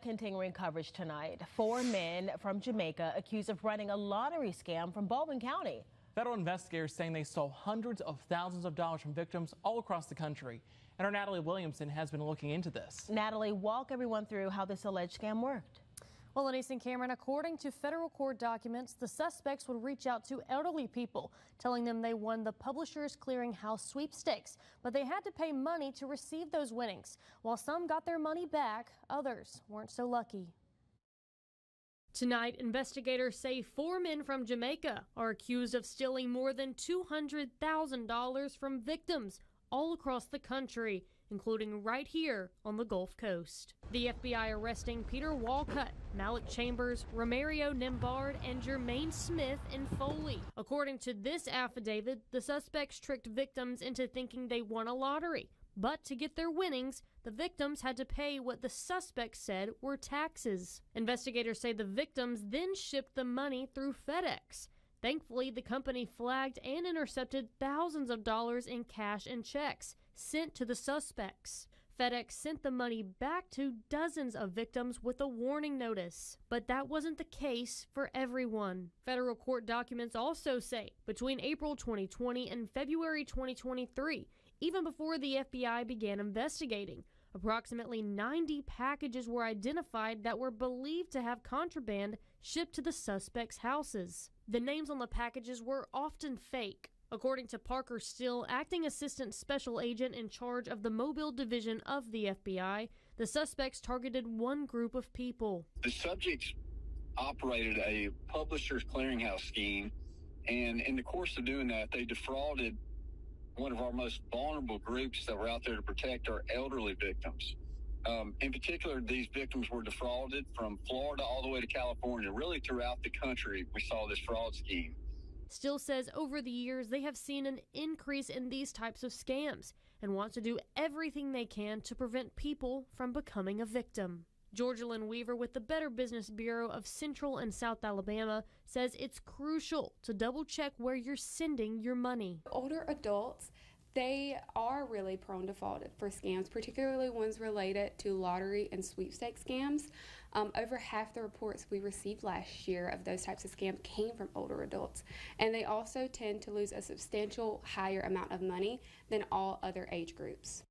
Continuing coverage tonight, 4 men from Jamaica accused of running a lottery scam from Baldwin County. Federal investigators saying they stole hundreds of thousands of dollars from victims all across the country. And our Natalie Williamson has been looking into this. Natalie, walk everyone through how this alleged scam worked. Well, Anise and Cameron, according to federal court documents, the suspects would reach out to elderly people, telling them they won the Publishers Clearinghouse sweepstakes, but they had to pay money to receive those winnings. While some got their money back, others weren't so lucky. Tonight, investigators say 4 men from Jamaica are accused of stealing more than $200,000 from victims all across the country, including right here on the Gulf Coast. The FBI arresting Peter Walcott, Malik Chambers, Romario Nimbard, and Jermaine Smith in Foley. According to this affidavit, the suspects tricked victims into thinking they won a lottery. But to get their winnings, the victims had to pay what the suspects said were taxes. Investigators say the victims then shipped the money through FedEx. Thankfully, the company flagged and intercepted thousands of dollars in cash and checks sent to the suspects. FedEx sent the money back to dozens of victims with a warning notice. But that wasn't the case for everyone. Federal court documents also say between April 2020 and February 2023, even before the FBI began investigating, approximately 90 packages were identified that were believed to have contraband shipped to the suspects' houses. The names on the packages were often fake. According to Parker Still, acting assistant special agent in charge of the Mobile division of the FBI, the suspects targeted one group of people. The subjects operated a Publishers Clearinghouse scheme, and in the course of doing that, they defrauded one of our most vulnerable groups that were out there to protect our elderly victims. In particular, these victims were defrauded from Florida all the way to California. Really throughout the country, we saw this fraud scheme. Still says over the years, they have seen an increase in these types of scams and want to do everything they can to prevent people from becoming a victim. Georgia Lynn Weaver with the Better Business Bureau of Central and South Alabama says it's crucial to double check where you're sending your money. Older adults, they are really prone to fall for scams, particularly ones related to lottery and sweepstakes scams. Over half the reports we received last year of those types of scams came from older adults, and they also tend to lose a substantial higher amount of money than all other age groups.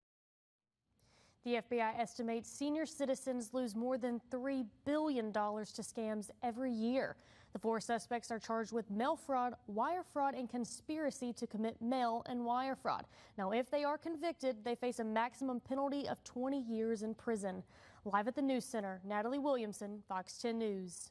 The FBI estimates senior citizens lose more than $3 billion to scams every year. The 4 suspects are charged with mail fraud, wire fraud, and conspiracy to commit mail and wire fraud. Now, if they are convicted, they face a maximum penalty of 20 years in prison. Live at the News Center, Natalie Williamson, Fox 10 News.